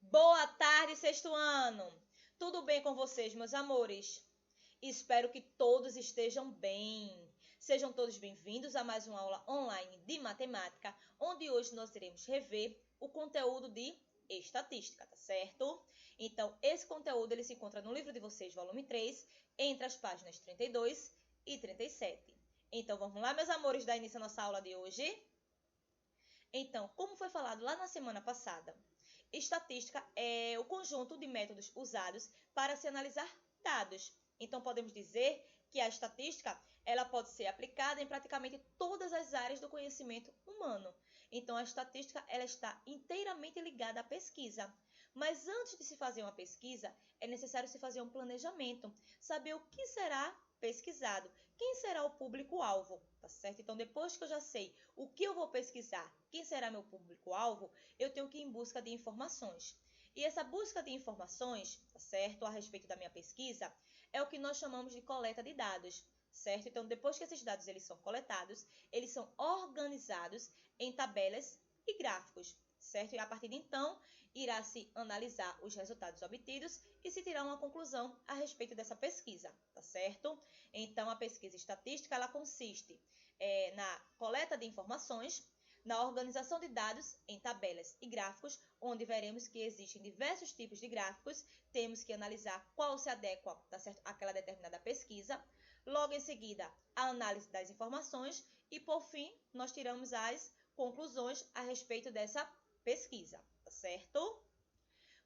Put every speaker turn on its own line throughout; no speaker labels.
Boa tarde, sexto ano! Tudo bem com vocês, meus amores? Espero que todos estejam bem. Sejam todos bem-vindos a mais uma aula online de matemática, onde hoje nós iremos rever o conteúdo de estatística, tá certo? Então, esse conteúdo ele se encontra no livro de vocês, volume 3, entre as páginas 32 e 37. Então, vamos lá, meus amores, dar início à nossa aula de hoje? Então, como foi falado lá na semana passada, estatística é o conjunto de métodos usados para se analisar dados. Então, podemos dizer que a estatística ela pode ser aplicada em praticamente todas as áreas do conhecimento humano. Então, a estatística ela está inteiramente ligada à pesquisa. Mas antes de se fazer uma pesquisa, é necessário se fazer um planejamento, saber o que será pesquisado, quem será o público-alvo, tá certo? Então, depois que eu já sei o que eu vou pesquisar, quem será meu público-alvo, eu tenho que ir em busca de informações. E essa busca de informações, tá certo, a respeito da minha pesquisa, é o que nós chamamos de coleta de dados, certo? Então, depois que esses dados eles são coletados, eles são organizados em tabelas e gráficos, certo? E a partir de então, irá se analisar os resultados obtidos e se tirar uma conclusão a respeito dessa pesquisa, tá certo? Então, a pesquisa estatística, ela consiste na coleta de informações, na organização de dados em tabelas e gráficos, onde veremos que existem diversos tipos de gráficos, temos que analisar qual se adequa, tá certo, àquela determinada pesquisa. Logo em seguida, a análise das informações e, por fim, nós tiramos as conclusões a respeito dessa pesquisa, tá certo?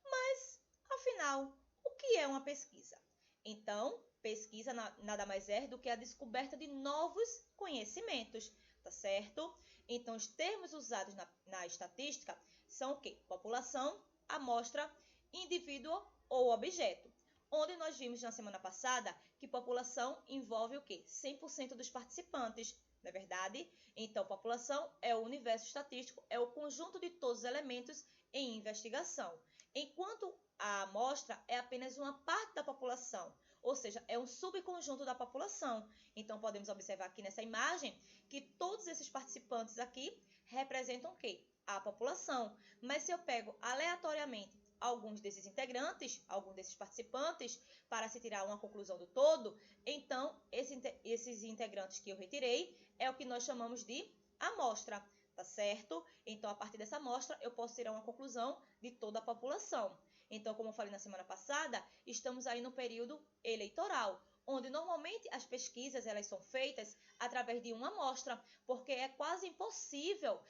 Mas, afinal, o que é uma pesquisa? Então, pesquisa nada mais é do que a descoberta de novos conhecimentos, tá certo? Então, os termos usados na estatística são o quê? População, amostra, indivíduo ou objeto. Onde nós vimos na semana passada que população envolve o quê? 100% dos participantes, não é verdade? Então, população é o universo estatístico, é o conjunto de todos os elementos em investigação. Enquanto a amostra é apenas uma parte da população, ou seja, é um subconjunto da população. Então, podemos observar aqui nessa imagem que todos esses participantes aqui representam o quê? A população. Mas se eu pego aleatoriamente alguns desses integrantes, alguns desses participantes, para se tirar uma conclusão do todo, então esses integrantes que eu retirei é o que nós chamamos de amostra, tá certo? Então, a partir dessa amostra, eu posso tirar uma conclusão de toda a população. Então, como eu falei na semana passada, estamos aí no período eleitoral, onde normalmente as pesquisas elas são feitas através de uma amostra, porque é quase impossível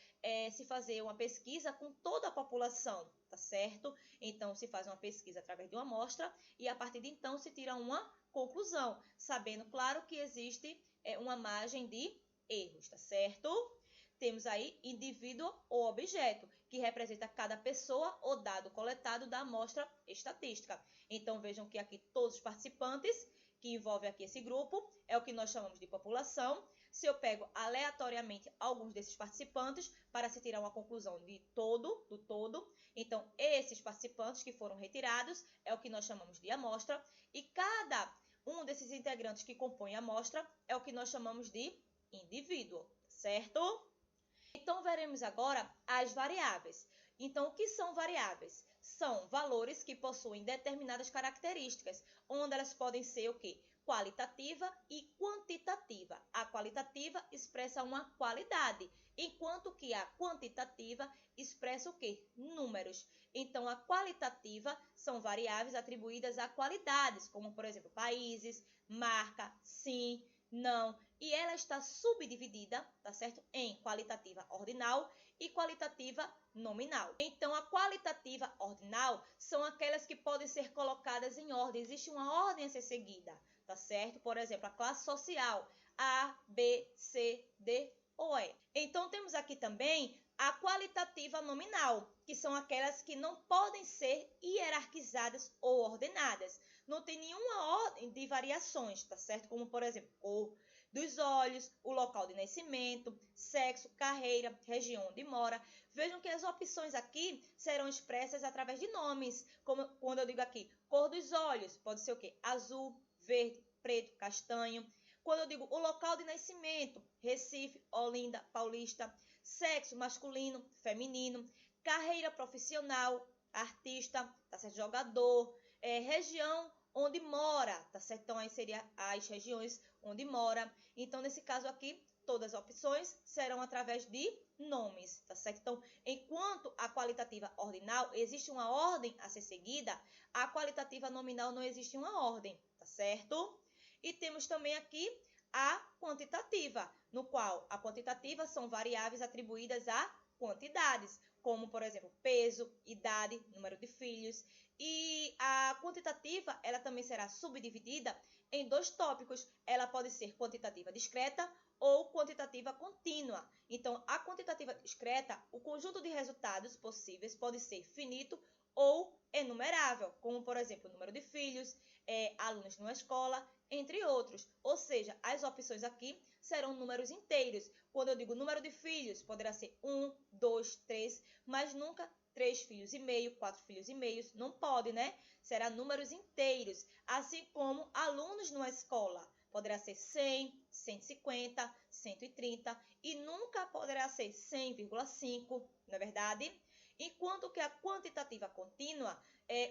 se fazer uma pesquisa com toda a população, tá certo? Então, se faz uma pesquisa através de uma amostra e a partir de então se tira uma conclusão, sabendo, claro, que existe uma margem de erros, tá certo? Temos aí indivíduo ou objeto, que representa cada pessoa ou dado coletado da amostra estatística. Então, vejam que aqui todos os participantes, que envolve aqui esse grupo, é o que nós chamamos de população. Se eu pego aleatoriamente alguns desses participantes para se tirar uma conclusão do todo, então esses participantes que foram retirados é o que nós chamamos de amostra, e cada um desses integrantes que compõem a amostra é o que nós chamamos de indivíduo, certo? Então, veremos agora as variáveis. Então, o que são variáveis? São valores que possuem determinadas características, onde elas podem ser o quê? Qualitativa e quantitativa. A qualitativa expressa uma qualidade, enquanto que a quantitativa expressa o quê? Números. Então, a qualitativa são variáveis atribuídas a qualidades, como, por exemplo, países, marca, sim, não, e ela está subdividida, tá certo? Em qualitativa ordinal e qualitativa nominal. Então, a qualitativa ordinal são aquelas que podem ser colocadas em ordem. Existe uma ordem a ser seguida, tá certo? Por exemplo, a classe social, A, B, C, D ou E. Então, temos aqui também a qualitativa nominal, que são aquelas que não podem ser hierarquizadas ou ordenadas. Não tem nenhuma ordem de variações, tá certo? Como, por exemplo, cor dos olhos, o local de nascimento, sexo, carreira, região onde mora. Vejam que as opções aqui serão expressas através de nomes, como quando eu digo aqui, cor dos olhos, pode ser o quê? Azul, verde, preto, castanho. Quando eu digo o local de nascimento, Recife, Olinda, Paulista, sexo masculino, feminino, carreira profissional, artista, tá certo? Jogador, região onde mora, tá certo? Então, aí seria as regiões onde mora. Então, nesse caso aqui, todas as opções serão através de nomes, tá certo? Então, enquanto a qualitativa ordinal existe uma ordem a ser seguida, a qualitativa nominal não existe uma ordem, tá certo? E temos também aqui a quantitativa, no qual a quantitativa são variáveis atribuídas a quantidades, como, por exemplo, peso, idade, número de filhos. E a quantitativa, ela também será subdividida em dois tópicos. Ela pode ser quantitativa discreta ou quantitativa contínua. Então, a quantitativa discreta, o conjunto de resultados possíveis pode ser finito ou enumerável, como, por exemplo, o número de filhos, alunos numa escola, entre outros. Ou seja, as opções aqui serão números inteiros. Quando eu digo número de filhos, poderá ser 1, 2, 3, mas nunca 3 filhos e meio, 4 filhos e meios, não pode, né? Será números inteiros, assim como alunos numa escola. Poderá ser 100, 150, 130 e nunca poderá ser 100,5, não é verdade? Enquanto que a quantitativa contínua,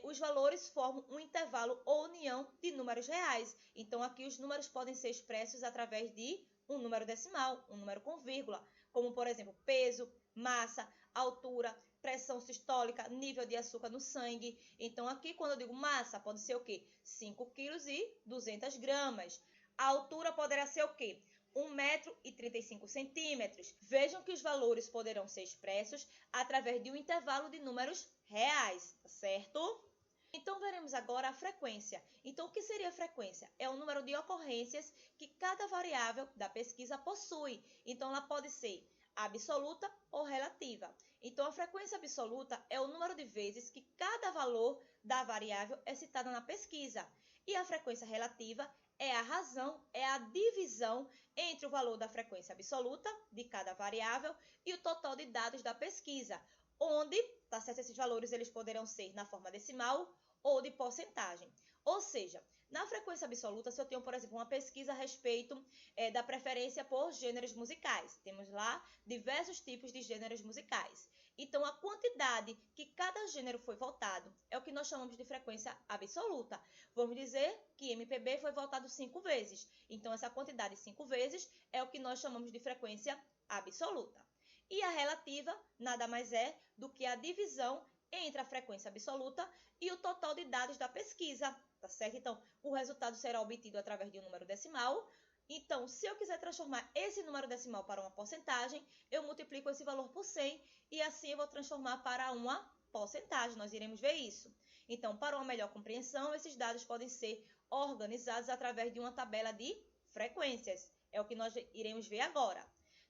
os valores formam um intervalo ou união de números reais. Então, aqui os números podem ser expressos através de um número decimal, um número com vírgula, como, por exemplo, peso, massa, altura, pressão sistólica, nível de açúcar no sangue. Então, aqui, quando eu digo massa, pode ser o quê? 5 quilos e 200 gramas. A altura poderá ser o quê? 1,35 m. Vejam que os valores poderão ser expressos através de um intervalo de números reais, tá certo? Então, veremos agora a frequência. Então, o que seria a frequência? É o número de ocorrências que cada variável da pesquisa possui. Então, ela pode ser absoluta ou relativa. Então, a frequência absoluta é o número de vezes que cada valor da variável é citada na pesquisa. E a frequência relativa é a razão, é a divisão entre o valor da frequência absoluta de cada variável e o total de dados da pesquisa, onde, tá certo, esses valores eles poderão ser na forma decimal ou de porcentagem. Ou seja, na frequência absoluta, se eu tenho, por exemplo, uma pesquisa a respeito da preferência por gêneros musicais, temos lá diversos tipos de gêneros musicais. Então, a quantidade que cada gênero foi votado é o que nós chamamos de frequência absoluta. Vamos dizer que MPB foi votado 5 vezes. Então, essa quantidade 5 vezes é o que nós chamamos de frequência absoluta. E a relativa nada mais é do que a divisão entre a frequência absoluta e o total de dados da pesquisa, tá certo? Então, o resultado será obtido através de um número decimal. Então, se eu quiser transformar esse número decimal para uma porcentagem, eu multiplico esse valor por 100 e assim eu vou transformar para uma porcentagem. Nós iremos ver isso. Então, para uma melhor compreensão, esses dados podem ser organizados através de uma tabela de frequências. É o que nós iremos ver agora.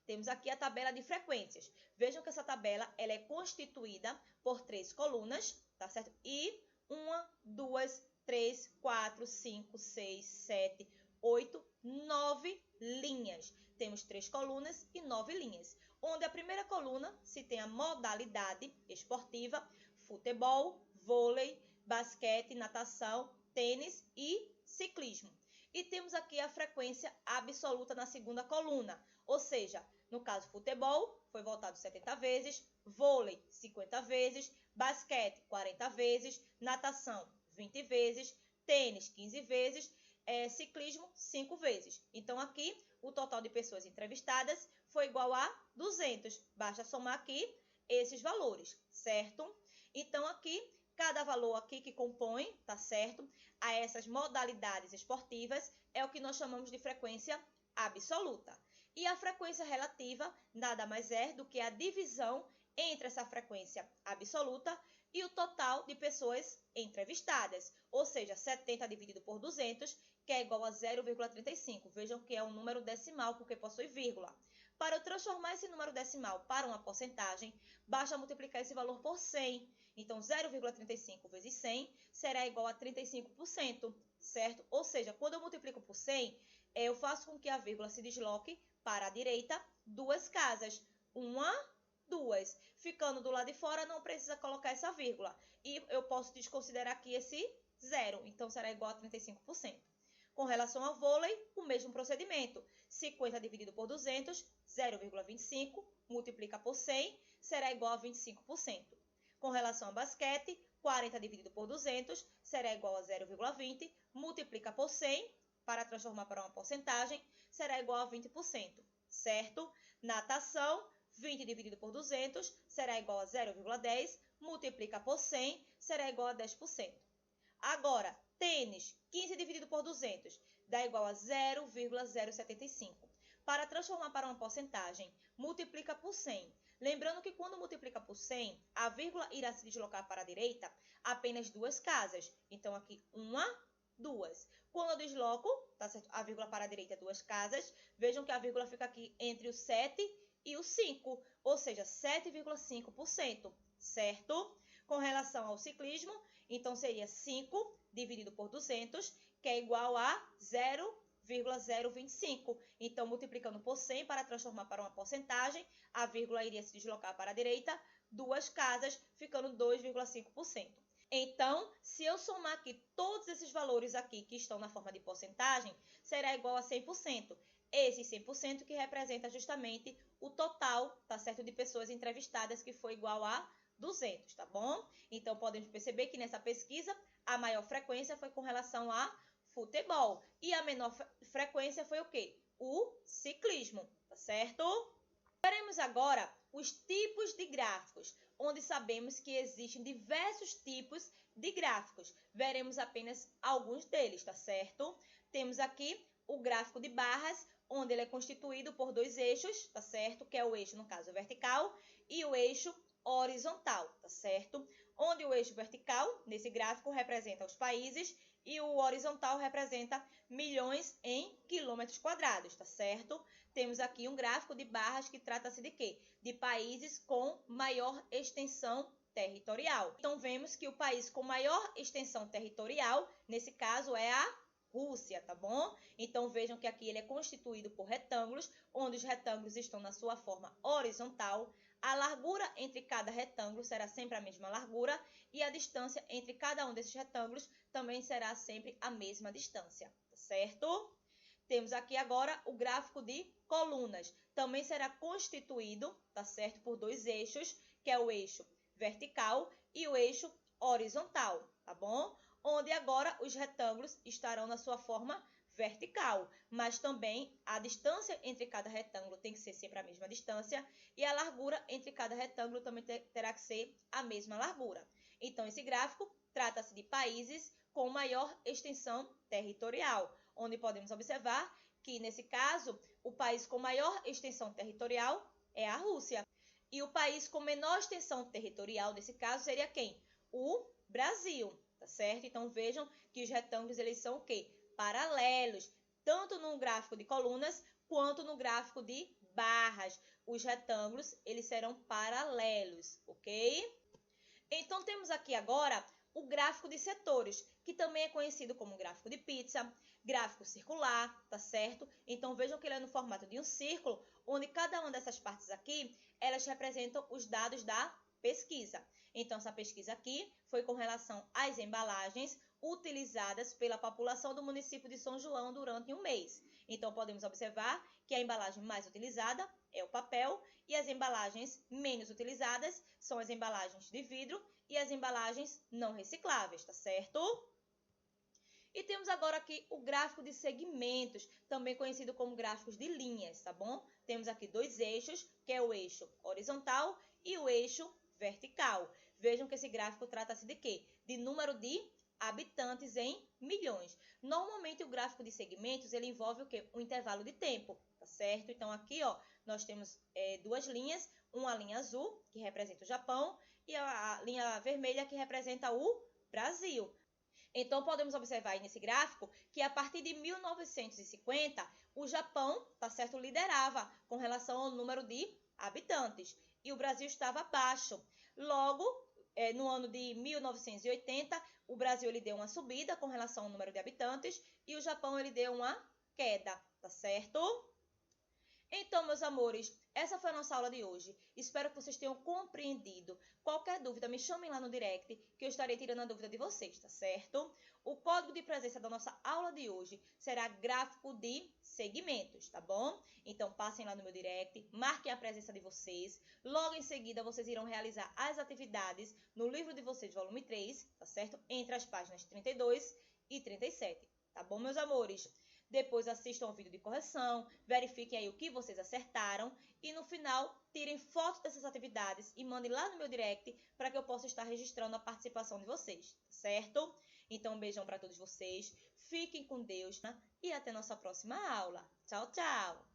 Temos aqui a tabela de frequências. Vejam que essa tabela ela é constituída por 3 colunas, tá certo? E 1, 2, 3, 4, 5, 6, 7, 8, 9 linhas. Temos 3 colunas e 9 linhas. Onde a primeira coluna se tem a modalidade esportiva, futebol, vôlei, basquete, natação, tênis e ciclismo. E temos aqui a frequência absoluta na segunda coluna, ou seja, no caso futebol, foi votado 70 vezes, vôlei 50 vezes, basquete 40 vezes, natação 20 vezes, tênis 15 vezes, ciclismo 5 vezes. Então, aqui, o total de pessoas entrevistadas foi igual a 200. Basta somar aqui esses valores, certo? Então, aqui, cada valor aqui que compõe, tá certo? A essas modalidades esportivas é o que nós chamamos de frequência absoluta. E a frequência relativa nada mais é do que a divisão entre essa frequência absoluta e o total de pessoas entrevistadas, ou seja, 70 dividido por 200, que é igual a 0,35. Vejam que é um número decimal porque possui vírgula. Para eu transformar esse número decimal para uma porcentagem, basta multiplicar esse valor por 100. Então, 0,35 vezes 100 será igual a 35%, certo? Ou seja, quando eu multiplico por 100, eu faço com que a vírgula se desloque para a direita 2 casas. 1, 2. Ficando do lado de fora, não precisa colocar essa vírgula. E eu posso desconsiderar aqui esse 0. Então, será igual a 35%. Com relação ao vôlei, o mesmo procedimento. 50 dividido por 200, 0,25, multiplica por 100, será igual a 25%. Com relação ao basquete, 40 dividido por 200 será igual a 0,20, multiplica por 100, para transformar para uma porcentagem, será igual a 20%, certo? Natação, 20 dividido por 200 será igual a 0,10, multiplica por 100, será igual a 10%. Agora, tênis, 15 dividido por 200 dá igual a 0,075. Para transformar para uma porcentagem, multiplica por 100. Lembrando que quando multiplica por 100, a vírgula irá se deslocar para a direita apenas duas casas. Então, aqui, uma, duas. Quando eu desloco, tá certo? A vírgula para a direita, duas casas. Vejam que a vírgula fica aqui entre o 7 e o 5, ou seja, 7,5%, certo? Com relação ao ciclismo, então seria 5 dividido por 200, que é igual a 0,025. Então, multiplicando por 100 para transformar para uma porcentagem, a vírgula iria se deslocar para a direita, duas casas, ficando 2,5%. Então, se eu somar aqui todos esses valores aqui que estão na forma de porcentagem, será igual a 100%. Esse 100% que representa justamente o total, tá certo, de pessoas entrevistadas, que foi igual a 200, tá bom? Então, podemos perceber que nessa pesquisa, a maior frequência foi com relação a futebol. E a menor frequência foi o quê? O ciclismo, tá certo? Veremos agora os tipos de gráficos, onde sabemos que existem diversos tipos de gráficos. Veremos apenas alguns deles, tá certo? Temos aqui o gráfico de barras, onde ele é constituído por dois eixos, tá certo? Que é o eixo, no caso, vertical, e o eixo horizontal, tá certo? Onde o eixo vertical, nesse gráfico, representa os países e o horizontal representa milhões em quilômetros quadrados, tá certo? Temos aqui um gráfico de barras que trata-se de quê? De países com maior extensão territorial. Então, vemos que o país com maior extensão territorial, nesse caso, é a Rússia, tá bom? Então, vejam que aqui ele é constituído por retângulos, onde os retângulos estão na sua forma horizontal. A largura entre cada retângulo será sempre a mesma largura e a distância entre cada um desses retângulos também será sempre a mesma distância, tá certo? Temos aqui agora o gráfico de colunas. Também será constituído, tá certo, por dois eixos, que é o eixo vertical e o eixo horizontal, tá bom? Onde agora os retângulos estarão na sua forma vertical, mas também a distância entre cada retângulo tem que ser sempre a mesma distância e a largura entre cada retângulo também terá que ser a mesma largura. Então, esse gráfico trata-se de países com maior extensão territorial, onde podemos observar que, nesse caso, o país com maior extensão territorial é a Rússia. E o país com menor extensão territorial, nesse caso, seria quem? O Brasil, tá certo? Então, vejam que os retângulos, eles são o quê? Paralelos, tanto no gráfico de colunas quanto no gráfico de barras. Os retângulos, eles serão paralelos, ok? Então, temos aqui agora o gráfico de setores, que também é conhecido como gráfico de pizza, gráfico circular, tá certo? Então, vejam que ele é no formato de um círculo, onde cada uma dessas partes aqui, elas representam os dados da pesquisa. Então, essa pesquisa aqui foi com relação às embalagens utilizadas pela população do município de São João durante um mês. Então, podemos observar que a embalagem mais utilizada é o papel e as embalagens menos utilizadas são as embalagens de vidro e as embalagens não recicláveis, tá certo? E temos agora aqui o gráfico de segmentos, também conhecido como gráficos de linhas, tá bom? Temos aqui dois eixos, que é o eixo horizontal e o eixo vertical. Vejam que esse gráfico trata-se de quê? De número de habitantes em milhões. Normalmente, o gráfico de segmentos, ele envolve o quê? Um intervalo de tempo, tá certo? Então, aqui, ó, nós temos duas linhas, uma linha azul, que representa o Japão, e a linha vermelha, que representa o Brasil. Então, podemos observar aí nesse gráfico que a partir de 1950, o Japão, tá certo, liderava com relação ao número de habitantes e o Brasil estava abaixo. Logo, no ano de 1980, o Brasil ele deu uma subida com relação ao número de habitantes e o Japão ele deu uma queda, tá certo? Então, meus amores, Essa foi a nossa aula de hoje. Espero que vocês tenham compreendido. Qualquer dúvida, me chamem lá no direct, que eu estarei tirando a dúvida de vocês, tá certo? O código de presença da nossa aula de hoje será gráfico de segmentos, tá bom? Então, passem lá no meu direct, marquem a presença de vocês. Logo em seguida, vocês irão realizar as atividades no livro de vocês, volume 3, tá certo? Entre as páginas 32 e 37, tá bom, meus amores? Depois assistam ao vídeo de correção, verifiquem aí o que vocês acertaram e no final tirem foto dessas atividades e mandem lá no meu direct para que eu possa estar registrando a participação de vocês, certo? Então, um beijão para todos vocês, fiquem com Deus, né? E até nossa próxima aula. Tchau, tchau!